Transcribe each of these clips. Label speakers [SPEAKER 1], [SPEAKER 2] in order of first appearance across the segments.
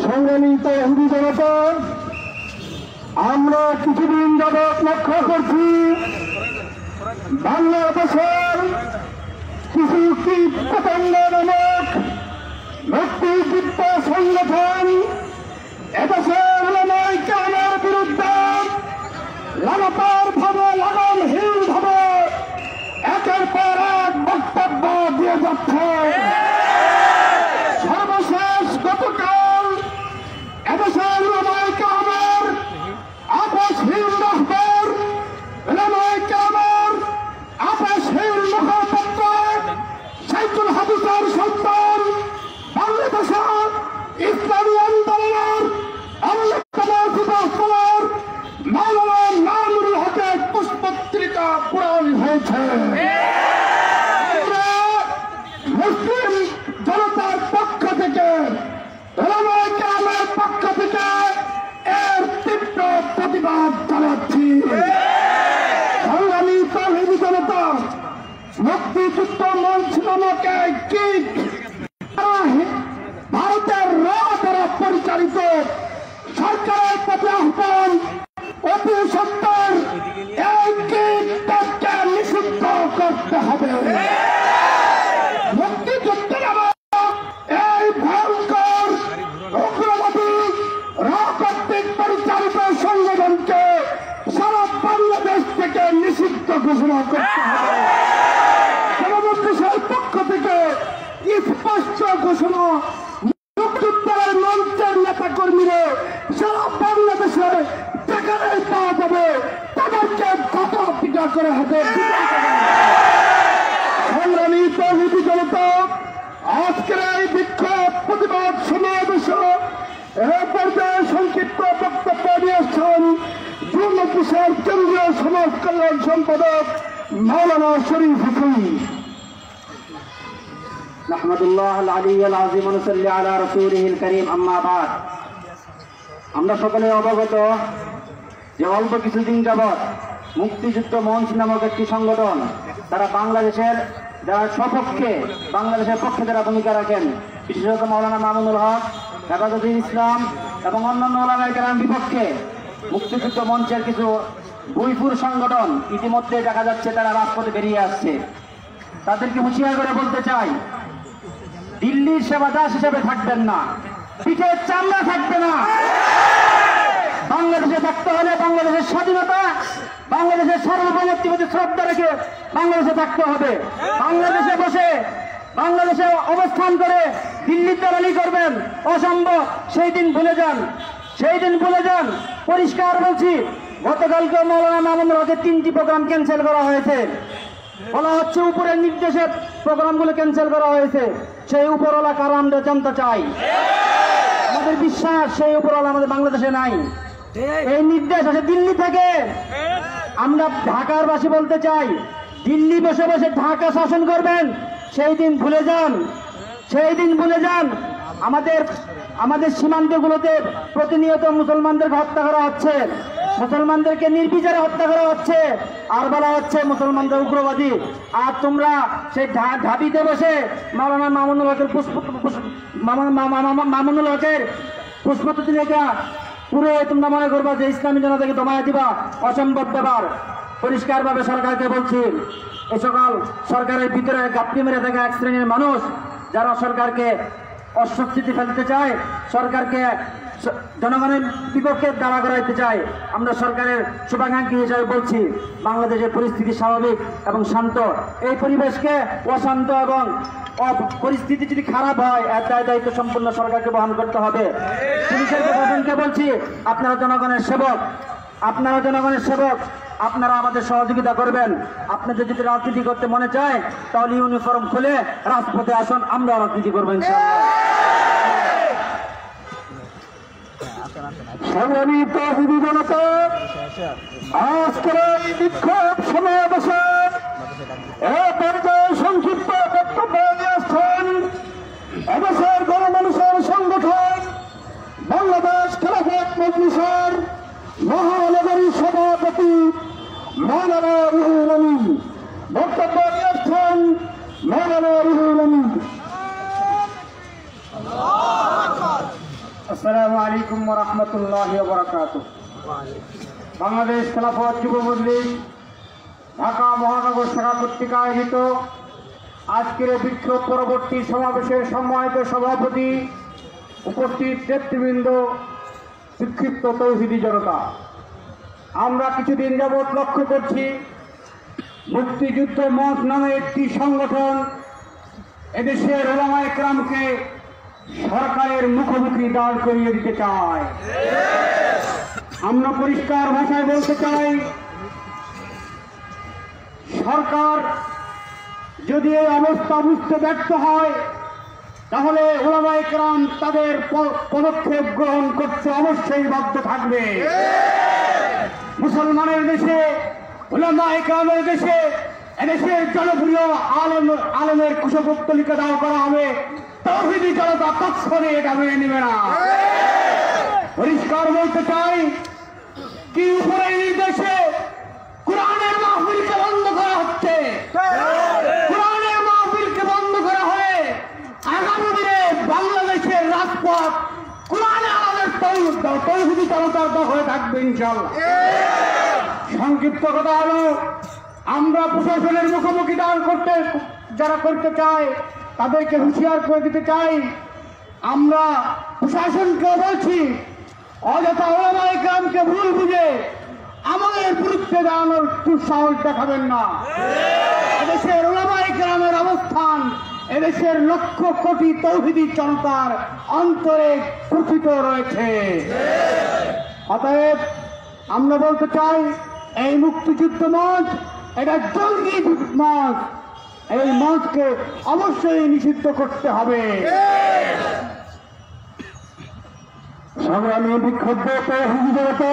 [SPEAKER 1] সংগ্রামী তৌহিদি জনতা, আমরা কিছুদিন যাবৎ লক্ষ্য করছি বাংলাদেশের কিছু কীট পতঙ্গ নামক মুক্তিযুদ্ধ সংগঠন এদেশের উলামায়ে কেরামের বিরুদ্ধে লাগাতার ভাবে লাগামহীন ভাবে একের পর এক বক্তব্য দিয়ে যাচ্ছে। সর্বশেষ গতকাল এদেশের উলামায়ে কেরামের আপসহীন রাহবার, উলামায়ে কেরামের আপসহীন মুখপাত্র শাইখুল হাদিসের সন্তান, বাংলাদেশের ইসলামী আন্দোলনের অন্যতম সুপারস্টার মাওলানা মামুনুল হকের পুষ্পত্রিকা পূরণ হয়েছে। মুসলিম জনতার পক্ষ থেকে, উলামায়ে কেরামের পক্ষ থেকে এর তীব্র প্রতিবাদ জানাচ্ছি। সংগ্রামী তৌহিদি জনতা, মুক্তিযুদ্ধ মঞ্চ নামক কীট ভারতের র দ্বারা পরিচালিত সরকারের প্রতি আহ্বান, অতি সত্তর এই কীটকে নিষিদ্ধ করতে হবে। মুক্তিযুদ্ধ নামক এই ভয়ঙ্কর উগ্রবাদী র কর্তৃক পরিচালিত সংগঠনকে সারা বাংলাদেশ থেকে নিষিদ্ধ ঘোষণা করতে হবে। সর্বদেশের পক্ষ থেকে স্পষ্ট ঘোষণা, মুক্তিযুদ্ধের মঞ্চের নেতা কর্মীরা সারা বাংলাদেশে যেখানে পাওয়া যাবে তাদেরকে কত পিটা করে হবে। সংগ্রামী তৌহিদি জনতা, আজকের এই বিক্ষোভ প্রতিবাদ সমাবেশে এ পর্যায়ে সংক্ষিপ্ত বক্তব্য নিয়ে আসছেন যুবলীগের কেন্দ্রীয় সমাজ কল্যাণ সম্পাদক মাওলানা শরীফ হোসেন।
[SPEAKER 2] নাহমাদুল্লাহ আল-আলিয়্যিল আযীম ওয়া নুসাল্লি আলা রাসূলিহিল কারীম, আম্মা বাদ। আমরা সকলে অবগত যে অল্প কিছুদিন যাবৎ মুক্তিযুদ্ধ মঞ্চ নামক একটি সংগঠন, তারা বাংলাদেশের যারা সপক্ষে, বাংলাদেশের পক্ষে যারা ভূমিকা রাখেন, বিশেষত মাওলানা মামুনুল হক, হেফাজতুল ইসলাম এবং অন্যান্য উলামায়ে কেরাম বিপক্ষে মুক্তিযুদ্ধ মঞ্চের কিছু বৈপুর সংগঠন ইতিমধ্যে দেখা যাচ্ছে তারা রাজপথে বেরিয়ে আসছে। তাদেরকে হুঁশিয়ার করে বলতে চাই, দিল্লির সেবাদাস হিসেবে থাকবেন না, পিঠের চামড়া থাকবে না। বাংলাদেশে থাকতে হলে বাংলাদেশের স্বাধীনতা, বাংলাদেশের সার্বভৌমত্বের প্রতি শ্রদ্ধা রেখে বাংলাদেশে থাকতে হবে। বাংলাদেশে বসে, বাংলাদেশে অবস্থান করে দিল্লির দালালি করবেন, অসম্ভব। সেই দিন ভুলে যান, সেই দিন ভুলে যান। পরিষ্কার বলছি, গতকালকে মাওলানা মামুনুল হকের 3টি প্রোগ্রাম ক্যান্সেল করা হয়েছে। বলা হচ্ছে উপরের নির্দেশে প্রোগ্রামগুলো ক্যান্সেল করা হয়েছে। সেই উপরওয়ালা কারো আমরা জানতে চাই। আমাদের বিশ্বাস সেই উপরওয়ালা আমাদের বাংলাদেশে নাই। এই নির্দেশ আছে দিল্লি থেকে। আমরা ঢাকার বাসী বলতে চাই, দিল্লি বসে বসে ঢাকা শাসন করবেন, সেই দিন ভুলে যান, সেই দিন ভুলে যান। আমাদের সীমান্তগুলোতে প্রতিনিয়ত মুসলমানদেরকে হত্যা করা হচ্ছে, মুসলমানদেরকে নির্বিচারে হত্যা করা হচ্ছে, আর বলা হচ্ছে মুসলমানদের উগ্রবাদী। আর তোমরা সেই ঢাবিতে বসে মাওলানা মামুনুল হকের পুষ্পত্রিকা পুরো তোমরা মনে করবা যে ইসলামী জনতাকে দমায় দিবা, অসম্ভব ব্যাপার। পরিষ্কারভাবে সরকারকে বলছি, এই সকল সরকারের ভিতরে গাপ্পি মেরে থাকা এক শ্রেণীর মানুষ যারা সরকারকে অস্বস্তিতে ফেলতে চায়, সরকারকে জনগণের বিপক্ষে দাঁড়া করাইতে চায়, আমরা সরকারের শুভাকাঙ্ক্ষী হিসাবে বলছি, বাংলাদেশের পরিস্থিতি স্বাভাবিক এবং শান্ত। এই পরিবেশকে অশান্ত এবং পরিস্থিতি যদি খারাপ হয়, এর দায়িত্ব সম্পূর্ণ সরকারকে বহন করতে হবে। পুলিশের প্রশাসনকে বলছি, আপনারা জনগণের সেবক, আপনারা জনগণের সেবক, আপনারা আমাদের সহযোগিতা করবেন। আপনাদের যদি রাজনীতি করতে মনে চায় তাহলে ইউনিফর্ম খুলে রাজপথে আসুন, আমরা রাজনীতি করবো ইনশাআল্লাহ।
[SPEAKER 1] সংগ্রামী তৌহিদি জনতা, আজকের এই বিক্ষোভ সমাবেশে এ পর্যায়ে সংক্ষিপ্ত বক্তব্য নিয়ে আসছেন এদেশের গণমানুষের সংগঠন বাংলাদেশ খেলাফত মজলিসের মহানগরী সভাপতি মাওলানা রুহুল আমিন। বক্তব্য নিয়ে আসছেন
[SPEAKER 2] আসসালামু আলাইকুম ওয়া রাহমাতুল্লাহি ওয়া বারাকাতুহু। বাংলাদেশ খেলাফত যুব মজলিস ঢাকা মহানগর শাখা কর্তৃক আয়োজিত আজকের বিক্ষোভ পরবর্তী সমাবেশের সম্মানিত সভাপতি, উপস্থিত নেতৃবৃন্দ, বিক্ষিপ্ত তৌহিদি জনতা, আমরা কিছুদিন যাবৎ লক্ষ্য করছি মুক্তিযুদ্ধ মঞ্চ নামে একটি সংগঠন এদেশের উলামায়ে কেরামকে সরকারের মুখোমুখি দাঁড় করিয়ে দিতে চায়। আমরা পরিষ্কার ভাষায় বলতে চাই, সরকার যদি এই অবস্থা বুঝতে ব্যর্থ হয় তাহলে উলামায়ে কেরাম তাদের পদক্ষেপ গ্রহণ করতে অবশ্যই বাধ্য থাকবে। মুসলমানের দেশে, উলামায়ে কেরামের দেশে, এদেশের জনপ্রিয় আলেমের কুশপুত্তলিকা দাও করা হবে, তৌহিদি জনতা কখনো এটা মেনে নেবে না। পরিষ্কার বলতে চাই, কি উপরে নির্দেশে কোরআনের মাহফিলকে বন্ধ করা হচ্ছে, কোরআনের মাহফিলকে বন্ধ করা হয়ে আগামী দিনে বাংলাদেশের রাজপথ কোরআনে আমাদের তৌহিদি জনতার দখলে থাকবে ইনশাআল্লাহ। সংক্ষিপ্ত কথা হলো, আমরা প্রশাসনের মুখোমুখি দাঁড় করতে যারা করতে চায় তাদেরকে হুঁশিয়ার করে দিতে চাই। আমরা প্রশাসনকে বলছি, অযথা উলামায়ে কেরামকে ভুল বুঝে আমাদের বিরুদ্ধে দাঁড়ানোর দুঃসাহস দেখাবেন না। এদেশের উলামায়ে কেরামের অবস্থান এদেশের লক্ষ কোটি তৌহিদি জনতার অন্তরে কুচিত রয়েছে। অতএব আমরা বলতে চাই, এই মুক্তিযুদ্ধ মঞ্চ এটা জঙ্গি মঞ্চ, এই মঞ্চকে অবশ্যই নিষিদ্ধ করতে হবে। সংগ্রামী বিক্ষুব্ধ তৌহিদি জনতা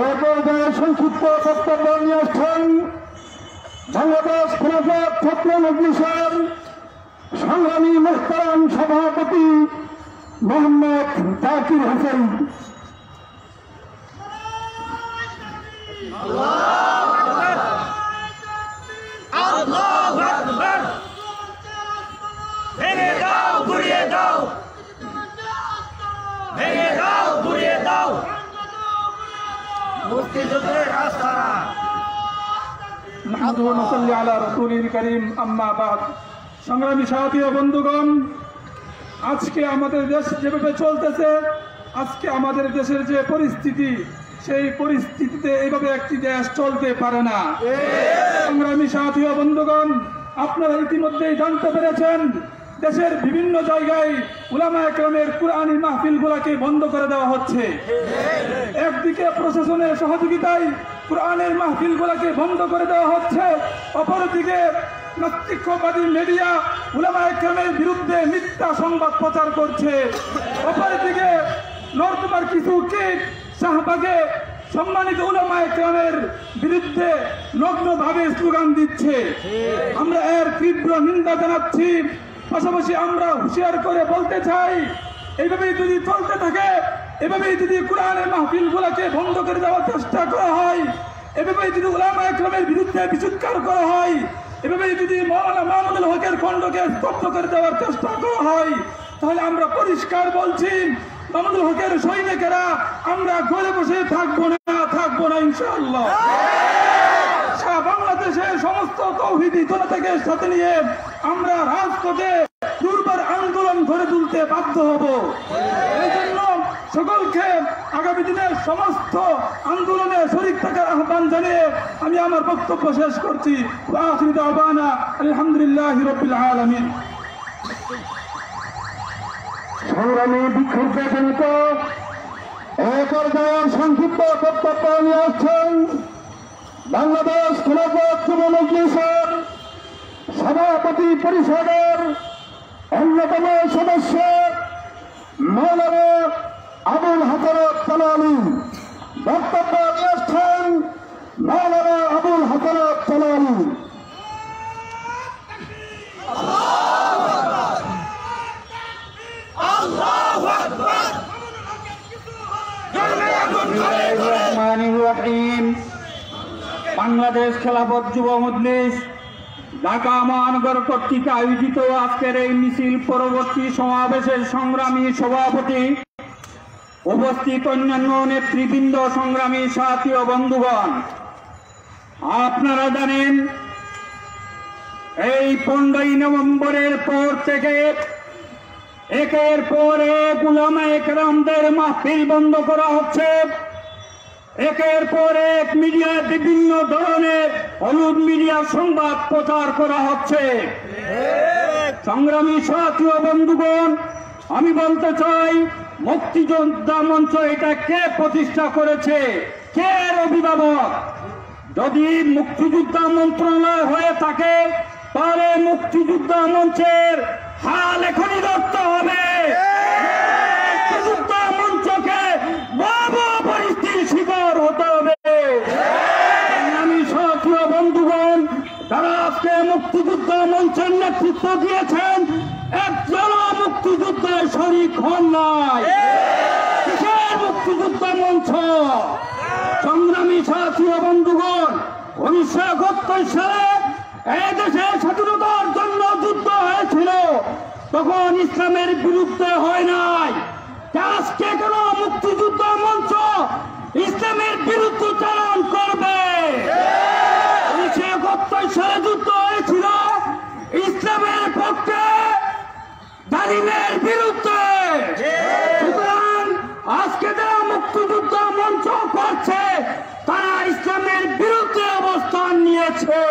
[SPEAKER 2] এই পর্যায়ে সংক্ষিপ্ত বক্তব্য নিয়ে আসছেন বাংলাদেশ খেলাফত ছাত্র মজলিসের সংগ্রামী মোহতারাম সভাপতি মোহাম্মদ জাকির হোসেন।
[SPEAKER 3] ভেঙে দাও, গুড়িয়ে দাও, ভেঙে দাও, গুড়িয়ে দাও মুক্তিযুদ্ধের রাস্তারা।
[SPEAKER 4] নাহমাদুহু ওয়া নুসাল্লি আলা রাসূলিল কারীম, আম্মা বাদ। সংগ্রামী সাথী ও বন্ধুগণ, আজকে আমাদের দেশ যেভাবে চলতেছে, আজকে আমাদের দেশের যে পরিস্থিতি, সেই পরিস্থিতিতে এইভাবে একটি দেশ চলতে পারে না। সংগ্রামী সাথী ও বন্ধুগণ, আপনারা ইতিমধ্যেই জানতে পেরেছেন দেশের বিভিন্ন জায়গায় উলামায়ে কেরামের কুরআনী মাহফিলগুলোকে বন্ধ করে দেওয়া হচ্ছে। একদিকে প্রশাসনের সহযোগিতায় কুরআনের মাহফিলগুলোকে বন্ধ করে দেওয়া হচ্ছে, অপরদিকে নাস্তিকবাদী মিডিয়া উলামায়ে কেরামের বিরুদ্ধে মিথ্যা সংবাদ প্রচার করছে। অপরদিকে নর্দমার কিছু কীট শাহবাগে সম্মানিত উলামায়ে কেরামের বিরুদ্ধে নগ্নভাবে স্লোগান দিচ্ছে। আমরা এর তীব্র নিন্দা জানাচ্ছি। পাশাপাশি আমরা হুঁশিয়ার করে বলতে চাই, এইভাবেই যদি চলতে থাকে, এভাবেই যদি কোরআনের মাহফিলগুলোকে বন্ধ করে দেওয়ার চেষ্টা করা হয়, এভাবেই যদি উলামায়ে কেরামের বিরুদ্ধে বিচক্ষণ করা হয়, এভাবেই যদি মাওলানা মাহমুদুল হকের খণ্ডকে স্তব্ধ করে দেওয়ার চেষ্টা করা হয়, তাহলে আমরা পরিষ্কার বলছি, মাহমুদুল হকের সৈনিকেরা আমরা ঘরে বসে থাকবো না ইনশাআল্লাহ। সারা বাংলাদেশের সমস্ত তৌহিদি জনতাকে সাথে নিয়ে আমরা রাজপথে দুর্বার আন্দোলন গড়ে তুলতে বাধ্য হব। এই জন্য সকলকে আগামী দিনের সমস্ত আন্দোলনে শরীক থাকার আহ্বান জানিয়ে আমি আমার বক্তব্য শেষ করছি। আখিরু দাওয়ানা আলহামদুলিল্লাহি রাব্বিল আলামিন।
[SPEAKER 1] সংগ্রামী বিক্ষুব্ধ জনতা এই পর্যায়ে সংক্ষিপ্ত বক্তব্য নিয়ে আসছেন বাংলাদেশ খেলাফত যুব মজলিসের সভাপতি পরিষদের অন্যতম সদস্য মাওলানা আবুল হাসানাত তালালী। বক্তব্য নিয়ে আসছেন মাওলানা আবুল হাসানাত তালালী।
[SPEAKER 2] বাংলাদেশ খেলাফত যুব মজলিস ঢাকা মহানগর কর্তৃক আয়োজিত আজকের এই মিছিল পরবর্তী সমাবেশের সংগ্রামী সভাপতি
[SPEAKER 5] উপস্থিত অন্যান্য নেতৃবৃন্দ, সংগ্রামী সাথী ও বন্ধুগণ, আপনারা জানেন এই 15ই নভেম্বরের পর থেকে একের পর এক উলামায়ে কেরামদের মাহফিল বন্ধ করা হচ্ছে। একের পর এক মিডিয়ায় বিভিন্ন ধরনের হলুদ মিডিয়া সংবাদ প্রচার করা হচ্ছে। সংগ্রামী সাথী ও বন্ধুগণ, আমি বলতে চাই, মুক্তিযোদ্ধা মঞ্চ এটা কে প্রতিষ্ঠা করেছে, কে এর অভিভাবক? যদি মুক্তিযোদ্ধা মন্ত্রণালয় হয়ে থাকে তাহলে মুক্তিযোদ্ধা মঞ্চের হাল এখনই ধরতে হবে। মুক্তিযোদ্ধা মঞ্চকে ভয়াবহ পরিস্থিতির শিকার হতে হবে। আমি সাথী ও বন্ধুগণ, যারা আজকে মুক্তিযোদ্ধা মঞ্চের নেতৃত্ব দিয়েছেন, একজন মুক্তিযুদ্ধের শরীক হন নাই। কিসের মুক্তিযোদ্ধা মঞ্চ? সংগ্রামী সাথী ও বন্ধুগণ, 1971 সালে এই দেশের স্বাধীনতার জন্য যুদ্ধ হয়েছিল, তখন ইসলামের বিরুদ্ধে হয় নাই। আজকে কেন মুক্তিযুদ্ধ মঞ্চ ইসলামের বিরুদ্ধে চালন করবে? 1971 সালে যুদ্ধ হয়েছিল ইসলামের পক্ষে, জালিমের বিরুদ্ধে। সুতরাং আজকে যারা মুক্তিযুদ্ধ মঞ্চ করছে তারা ইসলামের বিরুদ্ধে অবস্থান নিয়েছে।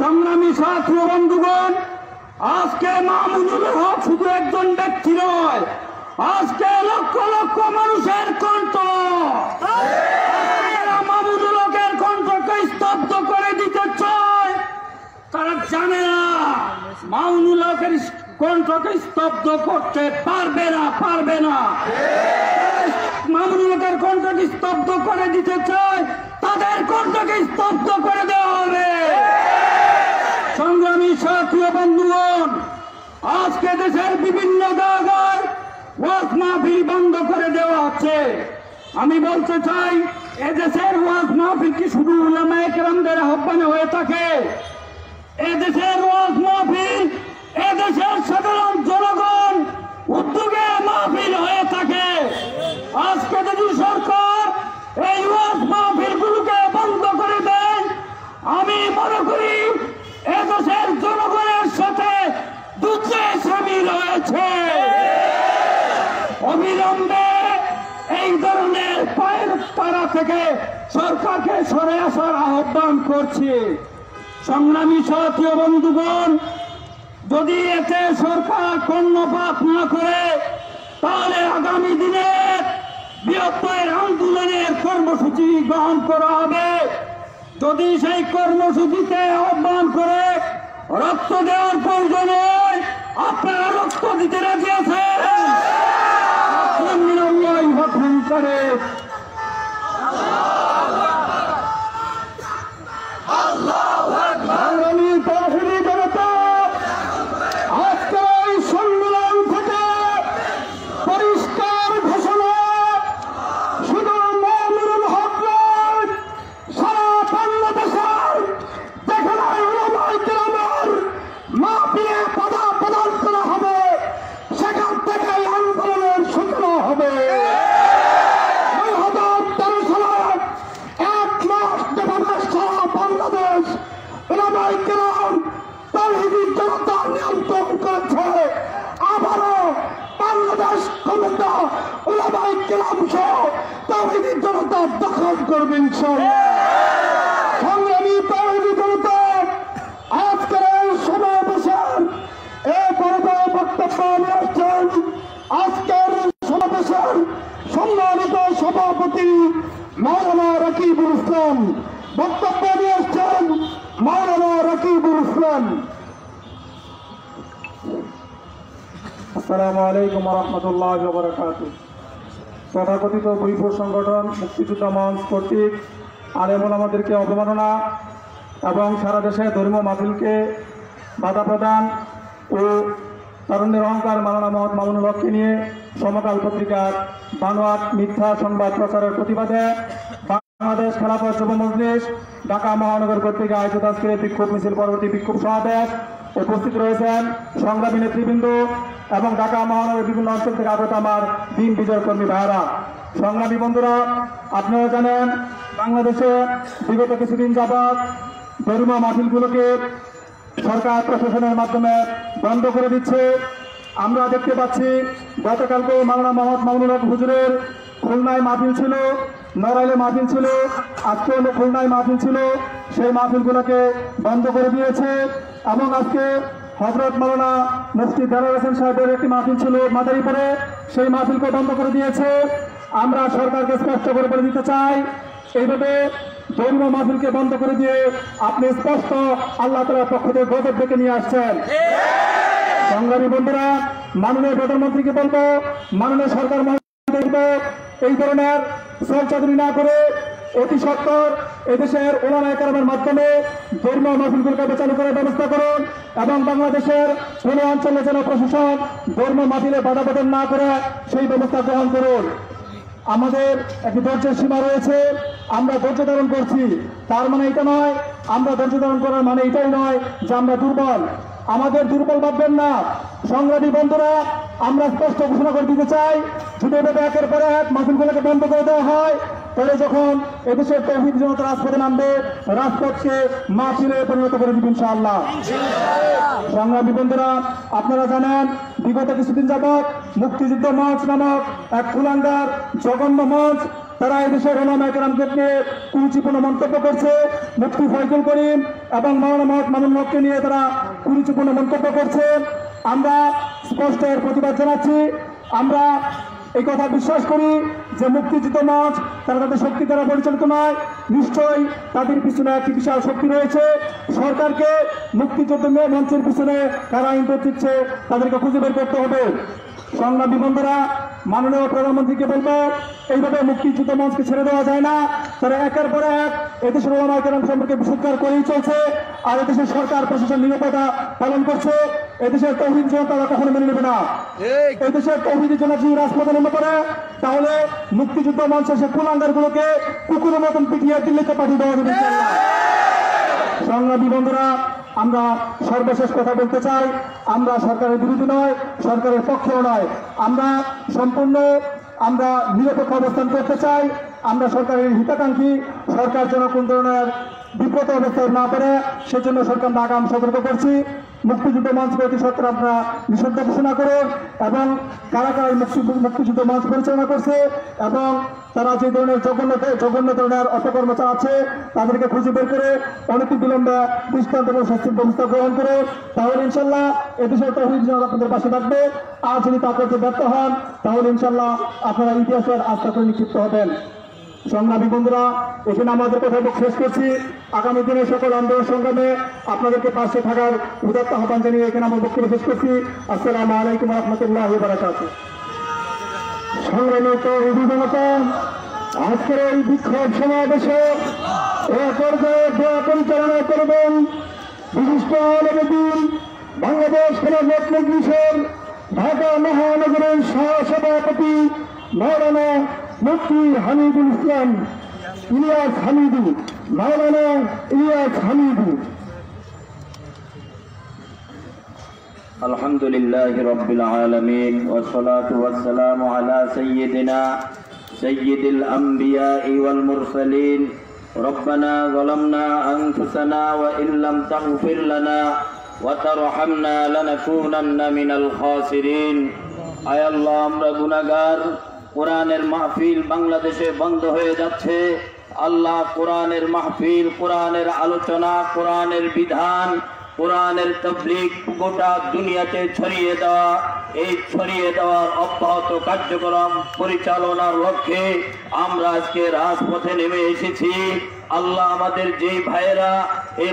[SPEAKER 5] সংগ্রামী সাথী ও বন্ধুগণ, আজকে মামুনুল হক শুধু একজন ব্যক্তি নয়, আজকে লক্ষ লক্ষ মানুষের কণ্ঠ। মামুনুল হকের কণ্ঠকে স্তব্ধ করে দিতে চায়, তারা জানে না মামুনুল হকের কণ্ঠকে স্তব্ধ করতে পারবে না। মামুনুল হকের কণ্ঠকে স্তব্ধ করে দিতে চায়, তাদের কণ্ঠকে স্তব্ধ করে দেওয়া হবে। সংগ্রামী সাথী ও বন্ধুগণ, আজকে দেশের বিভিন্ন জায়গায় ওয়াজ মাহফিল বন্ধ করে দেওয়া হচ্ছে। আমি বলতে চাই, এদেশের ওয়াজ মাহফিল কি শুধু উলামায়ে কেরামদের আহ্বানে হয়ে থাকে? এদেশের ওয়াজ মাহফিল এদেশের সাধারণ জনগণ উদ্যোগে মাহফিল হয়ে থাকে। আজকে যদি সরকার এই ওয়াজ মাহফিলগুলোকে বন্ধ করে দেয়, আমি মনে করি এদেশের জনগণের সাথে যুদ্ধে সামিল হয়েছে। অবিলম্বে এই ধরনের পায়ের তারা থেকে সরকারকে সরে আসার আহ্বান করছি। সংগ্রামী সাথী ও বন্ধুগণ, যদি এতে সরকার কর্ণপাত না করে তাহলে আগামী দিনে বৃহত্তর আন্দোলনের কর্মসূচি গ্রহণ করা হবে। যদি সেই কর্মসূচিতে আহ্বান করে রক্ত দেওয়ার প্রয়োজন হয়, আপনারা রক্ত দিতে রাজি আছেন? হুকুম করে দখল করবেন। সংগ্রামী তাওহীদি জনতা, আজকের এই সমাবেশের এই পর্যায়ে বক্তব্য নিয়ে আসছেন আজকের সমাবেশের সম্মানিত সভাপতি মাওলানা রাকিবুল ইসলাম। বক্তব্য নিয়ে আসছেন মাওলানা রাকিবুল ইসলাম।
[SPEAKER 4] আসসালামু আলাইকুম ওয়া রাহমাতুল্লাহি ওয়া বারাকাতুহু। তথাকথিত বৈপুর সংগঠন মুক্তিযোদ্ধা মঞ্চ কর্তৃক আলেম ওলামাদেরকে অবমাননা এবং সারা দেশে ধর্মীয় মাহফিলকে বাধা প্রদান ও তরুণের অহংকার মাওলানা মোহাম্মদ মামুনুল হককে নিয়ে সমকাল পত্রিকার বানোয়াট মিথ্যা সংবাদ প্রচারের প্রতিবাদে বাংলাদেশ খেলাফত যুব মজলিস ঢাকা মহানগর কর্তৃক আয়োজিত আজকের বিক্ষোভ মিছিল পরবর্তী বিক্ষোভ সমাবেশ উপস্থিত রয়েছেন সংগ্রামী নেতৃবৃন্দ, এবং ঢাকা মহানগরের বিভিন্ন অঞ্চল থেকে আগত আমার দিন বিজয় কর্মী ভাইরা, সংগ্রামী বন্ধুরা, আপনারা জানেন বাংলাদেশে বিগত কিছুদিন যাবৎ ধর্মীয় মাহফিলগুলোকে সরকার প্রশাসনের মাধ্যমে বন্ধ করে দিচ্ছে। আমরা দেখতে পাচ্ছি গতকালকে মাওলানা মোহাম্মদ মামুনুল হক হুজুরের খুলনায় মাহফিল ছিল, নড়াইলে মাহফিল ছিল, আজকে খুলনায় মাহফিল ছিল, সেই মাহফিলগুলোকে বন্ধ করে দিয়েছে। এবং আজকে হযরত মাওলানা মুফতি দেলাওয়ার হোসেন সাহেবের একটি মাহফিল ছিল মাদারীপুরে, সেই মাহফিলকে বন্ধ করে দিয়েছে। আমরা সরকারকে স্পষ্ট করে বলে দিতে চাই, এইভাবে ধর্মীয় মাহফিলকে বন্ধ করে দিয়ে আপনি স্পষ্ট আল্লাহ তাআলার পক্ষ থেকে গজব ডেকে নিয়ে আসছেন। সংগ্রামী বন্ধুরা, মাননীয় প্রধানমন্ত্রীকে বলবো, মাননীয় সরকার এই ধরনের চলচাতুরি না করে অতি সত্বর এদেশের ওলামায়ে কেরামের মাধ্যমে ধর্মীয় মাহফিলগুলোকে চালু করার ব্যবস্থা করুন এবং বাংলাদেশের কোন অঞ্চলে যেন প্রশাসন ধর্মীয় মাহফিলে বাধা প্রদান না করে সেই ব্যবস্থা গ্রহণ করুন। আমাদের একটি ধৈর্যের সীমা রয়েছে, আমরা ধৈর্য ধারণ করছি, তার মানে এটা নয়, আমরা ধৈর্য ধারণ করার মানে এটাই নয় যে আমরা দুর্বল। আমাদের দুর্বল ভাববেন না। সংগ্রামী বন্ধুরা, আমরা স্পষ্ট ঘোষণা করে দিতে চাই, যদি এভাবে একের পর এক মাহফিলগুলোকে বন্ধ করে দেওয়া হয়, তাহলে যখন এদেশের তৌহিদ জনতা রাজপথে নামবে, রাজপথকে মাহফিলে পরিণত করে দিবেন ইনশাআল্লাহ। সংগ্রামী বন্ধুরা, আপনারা জানেন বিগত কিছুদিন যাবৎ মুক্তিযুদ্ধ মঞ্চ নামক এক কুলাঙ্গার জঘন্য মঞ্চ, তারা এদেশের ওলামায়ে কেরামকে নিয়ে কুরুচিপূর্ণ মন্তব্য করছে। মুফতি ফয়জুল করিম এবং মাওলানা মোহাম্মদ মামুনুল হককে নিয়ে তারা কুরুচিপূর্ণ মন্তব্য করছে। আমরা স্পষ্ট এর প্রতিবাদ জানাচ্ছি। আমরা এই কথা বিশ্বাস করি যে মুক্তিযুদ্ধ মঞ্চ তারা তাদের শক্তি দ্বারা পরিচালিত নয়, নিশ্চয়ই তাদের পিছনে একটি বিশাল শক্তি রয়েছে। সরকারকে মুক্তিযুদ্ধ মঞ্চের পিছনে কারা ইন্ধন দিচ্ছে তাদেরকে খুঁজে বের করতে হবে। সংগ্রামী বন্ধুরা, মাননীয় প্রধানমন্ত্রীকে বলবো, এইভাবে মুক্তিযুদ্ধ মঞ্চকে ছেড়ে দেওয়া যায় না। তারা একের পর এক এদেশের ওলামায়ে কেরাম সম্পর্কে বিশুদ্ধার করেই চলছে, আর এদেশের সরকার প্রশাসন নিরাপত্তা পালন করছে। এদেশের তৌহিদ জনতা তারা কখনো মেনে নেবে না। এদেশের তৌহিদি জনতা যদি রাজপথে নেমে পড়ে, তাহলে মুক্তিযুদ্ধ মঞ্চের সে কুলাঙ্গারগুলোকে কুকুরের মতন পিটিয়ে দিল্লিতে পাঠিয়ে দেওয়া হবে ইনশাআল্লাহ। সংগ্রামী বন্ধুরা, আমরা সর্বশেষ কথা বলতে চাই, আমরা সরকারের বিরোধী নয়, সরকারের পক্ষেও নয়, আমরা সম্পূর্ণ নিরপেক্ষ অবস্থান করতে চাই। আমরা সরকারের হিতাকাঙ্ক্ষী, সরকার যেন কোন ধরনের বিব্রত অবস্থায় না পড়ে সেজন্য সরকার আগাম সতর্ক করছি। মুক্তিযুদ্ধ মঞ্চকে অতি সত্ত্বর আপনারা নিষিদ্ধ ঘোষণা করুন এবং কারা কারা মুক্তিযুদ্ধ মঞ্চ পরিচালনা করছে এবং তারা যে ধরনের জঘন্য ধরনের অপকর্ম চালাচ্ছে তাদেরকে খুঁজে বের করে অনতি বিলম্বে দৃষ্টান্তমূলক শাস্তির ব্যবস্থা গ্রহণ করে, তাহলে ইনশাল্লাহ এদেশের তৌহিদ জনতা আপনাদের পাশে থাকবে। আর যদি তা করতে ব্যর্থ হন, তাহলে ইনশাল্লাহ আপনারা ইতিহাসের আস্থা করে নিক্ষিপ্ত হবেন। সংগ্রামী বন্ধুরা, এখানে আমাদের কথা শেষ করছি। আগামী দিনে সকল আন্দোলন সংগ্রামে আপনাদেরকে পাশে থাকার উদাত্ত আহ্বান জানিয়ে এখানে আমার বক্তব্য শেষ করছি। আসসালামু আলাইকুম ওয়া রাহমাতুল্লাহি ওয়া বারাকাতুহু। সংগ্রামী তৌহিদি জনতা, আজকের এই বিক্ষোভ সমাবেশে এ পর্যায়ে দোয়া পরিচালনা করবেন বিশিষ্ট আলেম বাংলাদেশ খেলাফত মজলিসের ঢাকা মহানগরের সহসভাপতি মাওলানা মুফতি হামিদুল ইসলাম ইলিয়াস হামিদু, মাওলানা ইলিয়াস হামিদু।
[SPEAKER 6] আলহামদুলিল্লাহি রাব্বিল আলামিন ওয়াস সালাতু ওয়াস সালামু আলা সাইয়্যিদিনা সাইয়্যিদিল আমবিয়াই ওয়াল মুরসালিন। রব্বানা যালামনা আনফুসানা ওয়া ইল্লাম তাগফির লানা ওয়া তারহামনা লানাকুনান্না মিনাল খাসিরিন। আয় আল্লাহ, আমরা গুনাহগার। কোরআনের মাহফিল বাংলাদেশে বন্ধ হয়ে যাচ্ছে। আল্লাহ, কোরআনের মাহফিল, কোরআনের আলোচনা, কোরআনের বিধান, কোরআনের তাবলীগ গোটা দুনিয়াতে ছড়িয়ে দেওয়া, এই ছড়িয়ে দেওয়ার অব্যাহত কার্যক্রম পরিচালনার লক্ষ্যে আমরা আজকে রাজপথে নেমে এসেছি। আল্লাহ, আমাদের যেই ভাইয়েরা এই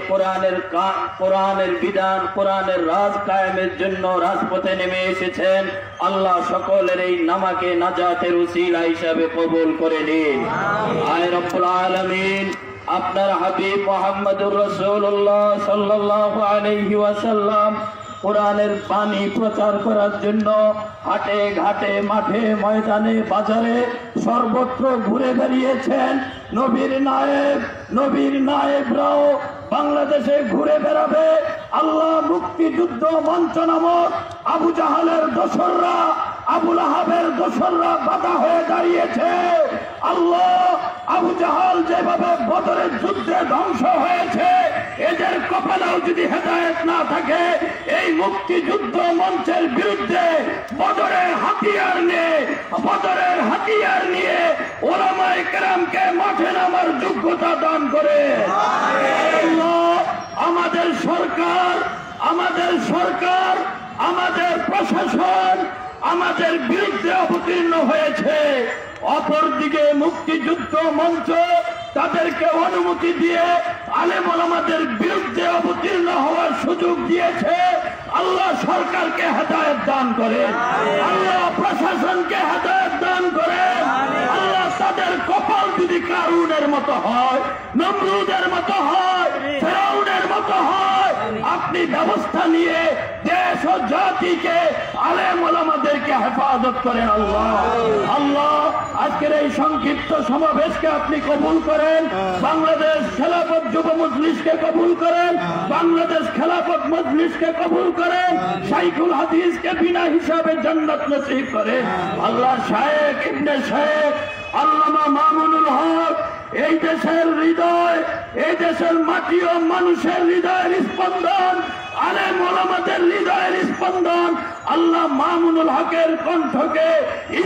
[SPEAKER 6] কোরআনের বিধান, কোরআনের রাজ কায়েমের জন্য রাজপথে নেমে এসেছেন, আল্লাহ সকলের এই নামাকে নাজাতের উসিলা হিসাবে কবুল করে নিন। আয় রব্বুল আলামিন, আপনার হাবিব মুহাম্মদুর রাসূলুল্লাহ সাল্লাল্লাহু আলাইহি ওয়াসাল্লাম কোরআনের বাণী প্রচার করার জন্য হাটে ঘাটে, মাঠে ময়দানে, বাজারে সর্বত্র ঘুরে বেরিয়েছেন। নবীর নায়েবরাও
[SPEAKER 5] বাংলাদেশে ঘুরে বেড়াবে। আল্লাহ মুক্তিযুদ্ধ মঞ্চ নামক আবু জাহালের দোসররা, আবুল আহাবের দোসররা বাধা হয়ে দাঁড়িয়েছে। আল্লাহ আবু জাহাল যেভাবে বদরের যুদ্ধে ধ্বংস হয়েছে, এদের কপালেও যদি হেদায়েত না থাকে, এই মুক্তিযুদ্ধ মঞ্চের বিরুদ্ধে বদরের হাতিয়ার নিয়ে ওলামায়ে কেরামকে মাঠে নামার যোগ্যতা দান করে। আল্লাহ আমাদের সরকার, আমাদের প্রশাসন আমাদের বিরুদ্ধে অবতীর্ণ হয়েছে। অপরদিকে মুক্তিযুদ্ধ মঞ্চ তাদেরকে অনুমতি দিয়ে আলেম ওলামাদের বিরুদ্ধে অবতীর্ণ হওয়ার সুযোগ দিয়েছে। আল্লাহ সরকারকে হেদায়েত দান করে, আল্লাহ প্রশাসনকে হেদায়েত দান করে। আল্লাহ তাদের কপাল যদি কারুনের মতো হয়, নমরুদের মতো হয়, ফেরাউনের মতো হয়, আপনি ব্যবস্থা নিয়ে দেশ ও জাতিকে, আলেম ওলামাদেরকে হেফাজত করেন। আল্লাহ আজকের এই সংক্ষিপ্ত সমাবেশকে আপনি কবুল করেন। বাংলাদেশ খেলাফত যুব মজলিসকে কবুল করেন, বাংলাদেশ খেলাফত মজলিসকে কবুল করেন, শাইখুল হাদিসকে বিনা হিসাবে জান্নাত নসিব করেন। আল্লাহ শায়েখ ইবনে শায়েখ আল্লামা মামুনুল হক এই দেশের হৃদয়, এই দেশের মাটি ও মানুষের হৃদয়ের স্পন্দন, আলেম ওলামাদের হৃদয়ের স্পন্দন, আল্লাহ মামুনুল হকের কণ্ঠকে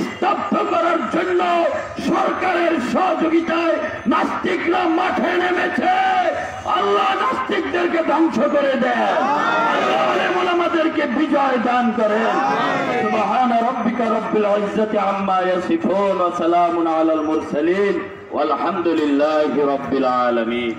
[SPEAKER 5] স্তব্ধ করার জন্য সরকারের সহযোগিতায় নাস্তিকরা মাঠে নেমেছে। আল্লাহ নাস্তিকদেরকে ধ্বংস করে দেয়, আল্লাহ আলেম ওলামাদেরকে বিজয় দান করেন। সুবহানা রাব্বিকা রাব্বিল ইজ্জাতি আম্মা ইয়াসিফুন ওয়া সালামুন আলাল মুরসালিন ওয়ালহামদুলিল্লাহি রাব্বিল আলামিন।